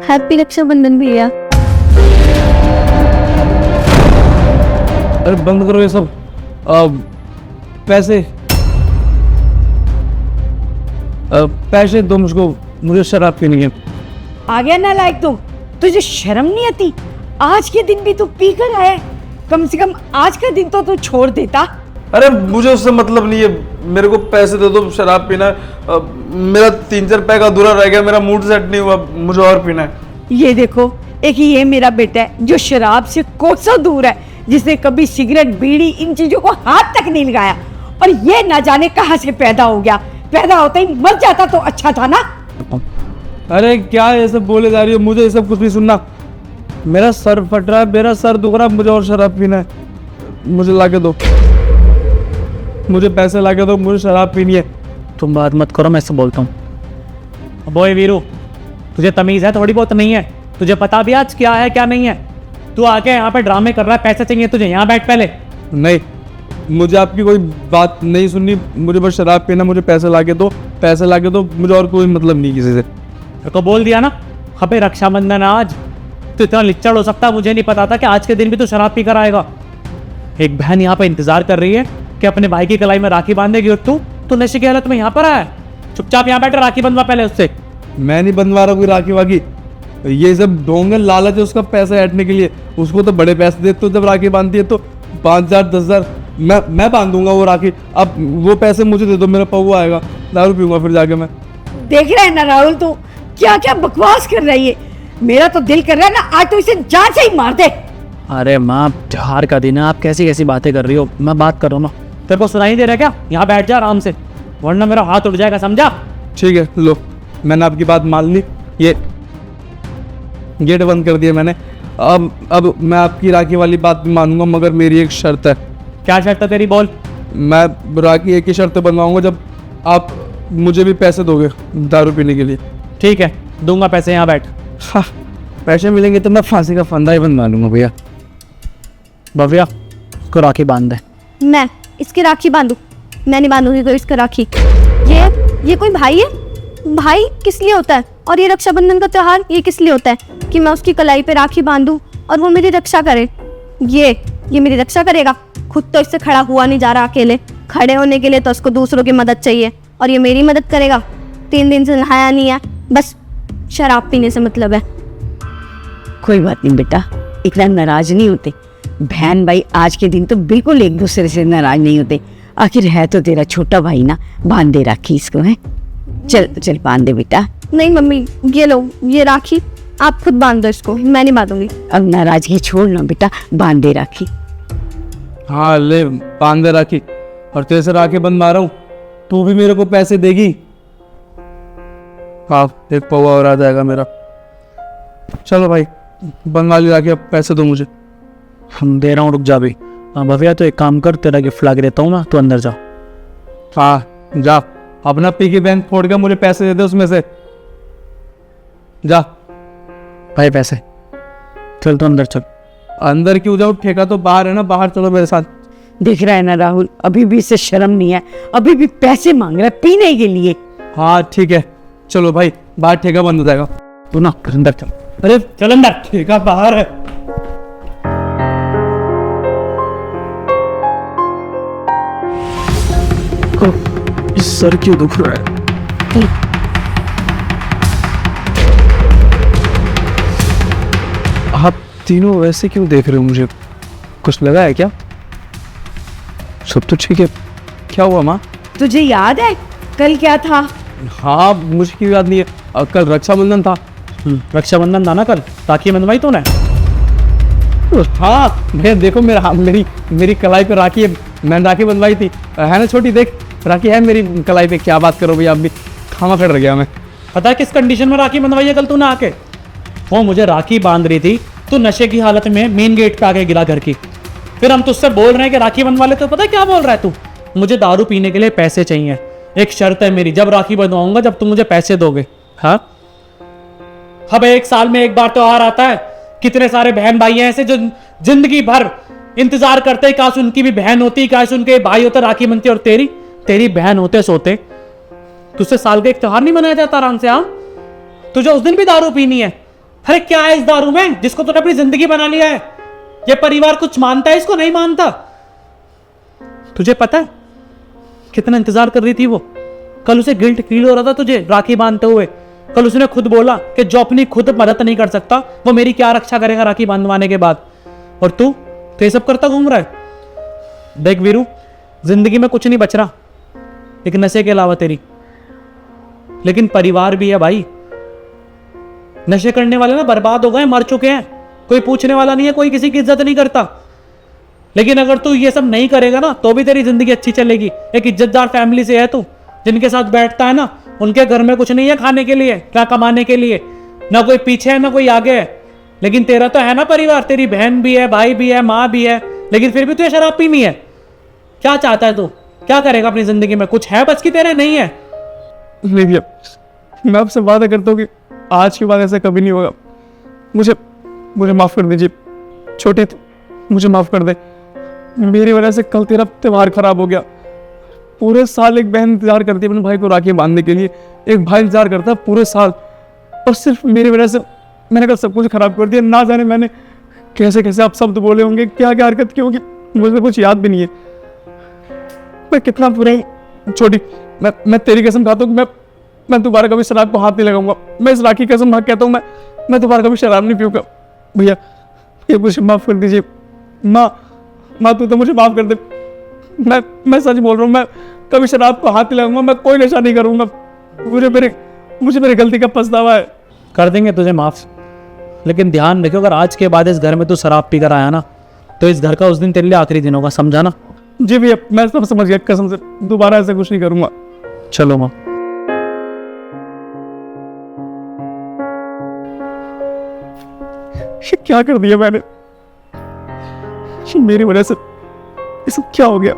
Happy Rakshabandhan भैया। अरे बंद करो ये सब। पैसे पैसे दो मुझको, मुझे शराब पीनी है। आ गया ना लायक तुझे शर्म नहीं आती? आज के दिन भी तू पी कर आया, कम से कम आज का दिन तो तू छोड़ देता। अरे मुझे उससे मतलब नहीं है, मेरे को पैसे दे दो, शराब पीना है। मेरा 3-4 पैक अधूरा रह गया, मेरा मूड सेट नहीं हुआ, मुझे और पीना है। ये देखो, एक ये मेरा बेटा है जो शराब से कोसों दूर है, जिसने कभी सिगरेट बीड़ी इन चीजों को हाथ तक नहीं लगाया, और ये ना जाने कहां से पैदा हो गया। पैदा होता ही मर जाता तो अच्छा था ना। अरे क्या ये सब बोले जा रही हो, मुझे ये सब कुछ नहीं सुनना। मेरा सर फट रहा है, मेरा सर दुख रहा है, मुझे और शराब पीना है। मुझे लाके दो, मुझे पैसे लाके दो, मुझे शराब पीनी है। तुम बात मत करो, मैं इससे बोलता हूँ। बॉय वीरू, तुझे तमीज़ है थोड़ी बहुत? नहीं है तुझे? पता भी आज क्या है क्या नहीं है? तू आके यहाँ पे ड्रामे कर रहा है, पैसे चाहिए तुझे, यहाँ बैठ पहले। नहीं, मुझे आपकी कोई बात नहीं सुननी, मुझे बस शराब पीना, मुझे पैसे लाके दो, पैसे लाके दो, मुझे और कोई मतलब नहीं किसी से। तेरे को बोल दिया ना, अबे रक्षाबंधन आज तो इतना लिच्चड़ हो सकता है, मुझे नहीं पता था कि आज के दिन भी तू शराब पी कर आएगा। एक बहन यहाँ पे इंतजार कर रही है कि अपने भाई की कलाई में राखी बांधेगी, और तू नशे की हालत में यहाँ पर आया। चुपचाप यहाँ बैठे, राखी बंधवा पहले उससे। मैं नहीं बंधवा रहा कोई राखी वाकी, ये सब ढोंग लालच है उसका पैसे ऐंठने के लिए। उसको तो बड़े पैसे देते हो, जब राखी बांधती है तो 5,000 10,000 मैं बांध दूंगा वो राखी। अब वो पैसे मुझे दे दो, मेरा पौवा आएगा, दारू पीऊंगा फिर जाके मैं। देख रहा है ना राहुल, तू क्या क्या बकवास कर रही है। मेरा तो दिल कर रहा है ना आज तो इसे जान से ही मार दे। अरे माँ, त्योहार का दिन है, आप कैसी कैसी बातें कर रही हो? मैं बात कर रहा हूँ ना, तेरे को सुनाई दे रहा है क्या? यहाँ बैठ जा आराम से, वरना मेरा हाथ उठ जाएगा, समझा? ठीक है, लो मैंने आपकी बात मान ली, ये गेट बंद कर दिया मैंने। अब मैं आपकी राखी वाली बात भी मानूंगा, मगर मेरी एक शर्त है। क्या शर्त है तेरी? बोल। मैं राखी एक ही शर्त बनवाऊंगा, जब आप मुझे भी पैसे दोगे दारू पीने के लिए। ठीक है, दूंगा पैसे, यहाँ बैठ। हाँ, पैसे मिलेंगे तो मैं फांसी का फंदा ही बनवा लूंगा भैया। भव्या, उसको राखी बांध दे। मैं इसकी राखी बांधू? मैं नहीं बांधूंगी कोई इसका राखी। ये कोई भाई है? भाई किस लिए होता है? और ये रक्षाबंधन का त्योहार ये किस लिए होता है कि मैं उसकी कलाई पे राखी बांधूं और वो मेरी रक्षा करे? ये मेरी रक्षा करेगा? खुद तो इससे खड़ा हुआ नहीं जा रहा अकेले। खड़े होने के लिए तो उसको दूसरों की मदद चाहिए, और ये मेरी मदद करेगा? 3 दिन से नहाया नहीं है, बस शराब पीने से मतलब है। कोई बात नहीं बेटा, इतना नाराज नहीं होते। बहन भाई आज के दिन तो बिल्कुल एक दूसरे से नाराज नहीं होते। आखिर है तो तेरा छोटा भाई ना, बांध दे राखी इसको। है चल बांध दे बेटा। नहीं मम्मी, ये लो, ये राखी आप खुद बांध दो इसको, मैं नहीं बांधूंगी। अब नाराजगी छोड़ ना बेटा, बांध दे राखी। हाँ ले, बांध दे राखी। और तेरे से राखी बंधवा रहा हूँ, तू भी मेरे को पैसे देगी? हाँ, एक पौवा और आ जाएगा मेरा। चलो भाई, बंधवा ली राखी, अब पैसे दो मुझे। हम दे रहा हूँ, रुक जा भी। भव्या तो एक काम कर, तेरा गिफ्ट ला के देता हूँ मैं, तू अंदर जा। हाँ जा, अपना पिगी बैंक फोड़ के मुझे पैसे दे दे उसमें से, जा। भाई पैसे, चल तू अंदर चल। अंदर क्यों जाऊँ, ठेका तो बाहर है ना, बाहर चलो मेरे साथ। देख रहा है ना राहुल, अभी भी इसे शर्म नहीं है, अभी भी पैसे मांग रहा है पीने के लिए। हाँ ठीक है, चलो भाई, बाहर ठेका बंद हो जाएगा। तू ना अंदर चल। अरे चल अंदर। ठेका बाहर है। इस सर क्यों दुख रहा है? आप तीनों वैसे क्यों देख रहे हो मुझे? कुछ लगा है क्या? सब तो ठीक है। क्या हुआ माँ? तुझे याद है कल क्या था? हाँ, मुझे क्यों याद नहीं है, कल रक्षाबंधन था। रक्षाबंधन था ना कल, राखी बंधवाई तूने? हाँ भैया, देखो मेरी कलाई पे राखी है, मैंने राखी बंधवाई थी, है ना छोटी? देख राखी है मेरी कलाई पे। क्या बात करो भैया, आप भी खामा खड़ गया मैं। पता है किस कंडीशन में राखी बंधवाई है कल तूने आके? वो मुझे राखी बांध रही थी, तू नशे की हालत में मेन गेट पे आके गिरा घर की। फिर हम तुझसे बोल रहे हैं कि राखी बंधवा ले, तो पता है क्या बोल रहा है तू? मुझे दारू पीने के लिए पैसे चाहिए, एक शर्त है मेरी, जब राखी बंधवाऊंगा जब तुम मुझे पैसे दोगे। हाँ, अब 1 साल में एक बार त्योहार आता है, कितने सारे बहन भाई हैं ऐसे जो जिंदगी भर इंतजार करते हैं काश उनकी भी बहन होती, काश उनके भाई होते, राखी बनती। और तेरी बहन होते सोते तुझसे साल का एक त्योहार नहीं मनाया जाता आराम से? हाँ, तुझे उस दिन भी दारू पीनी है? अरे क्या है इस दारू में जिसको तूने अपनी जिंदगी बना लिया है? ये परिवार कुछ मानता है इसको? नहीं मानता। तुझे पता है कितना इंतजार कर रही थी वो? कल उसे गिल्ट फील हो रहा था तुझे राखी बांधते हुए। कल उसने खुद बोला कि जो अपनी खुद मदद नहीं कर सकता वो मेरी क्या रक्षा करेगा राखी बांधवाने के बाद। और तू तो ये सब करता घूम रहा है। देख वीरू, जिंदगी में कुछ नहीं बच रहा एक नशे के अलावा तेरी। लेकिन परिवार भी है भाई। नशे करने वाले ना बर्बाद हो गए, मर चुके हैं। कोई पूछने वाला नहीं है, कोई किसी की इज्जत नहीं करता। लेकिन अगर तू ये सब नहीं करेगा ना तो भी तेरी जिंदगी अच्छी चलेगी। एक इज्जतदार फैमिली से है तू, जिनके साथ बैठता है ना उनके घर में कुछ नहीं है खाने के लिए, क्या कमाने के लिए, ना कोई पीछे है ना कोई आगे है। लेकिन तेरा तो है ना परिवार, तेरी बहन भी है, भाई भी है, माँ भी है, लेकिन फिर भी तू शराब पीनी है। क्या चाहता है तू? क्या करेगा अपनी जिंदगी में? कुछ है बच की तेरे? नहीं है। नहीं भैया, मैं आपसे वादा करता हूँ कि आज के बाद ऐसा कभी नहीं होगा। मुझे माफ़ कर दीजिए। छोटे मुझे माफ़ कर दे। मेरी वजह से कल तेरा त्यौहार खराब हो गया। पूरे साल एक बहन इंतजार करती है अपने भाई को राखी बांधने के लिए, एक भाई इंतजार करता है पूरे साल, और सिर्फ मेरी वजह से मैंने कल सब कुछ खराब कर दिया। ना जाने मैंने कैसे कैसे आप शब्द बोले होंगे, क्या क्या हरकत की होगी, मुझे कुछ याद भी नहीं है। मैं कितना बुरा हूँ छोटी। मैं तेरी कसम खाता हूँ मैं दोबारा कभी शराब को हाथ नहीं लगाऊंगा। मैं इस राखी कसम भाग कहता हूँ मैं दोबारा कभी शराब नहीं पीऊंगा। भैया ये मुझे माफ़ कर दीजिए। माँ तू तो मुझे माफ़ कर दे। मैं सच बोल रहा हूँ, मैं कभी शराब को हाथ नहीं लगाऊंगा, मैं कोई नशा नहीं करूंगा। मुझे मेरी गलती का पछतावा है। कर देंगे तुझे माफ, लेकिन ध्यान रखियो अगर आज के बाद इस घर में तू शराब पी कर आया ना तो इस घर का उस दिन तेरे लिए आखिरी दिन होगा, समझा ना? जी भैया, मैं सब समझ गया, कसम से दोबारा ऐसा कुछ नहीं करूंगा। चलो माँ। ये क्या कर दिया मैंने? ये मेरी वजह से ये सब क्या हो गया?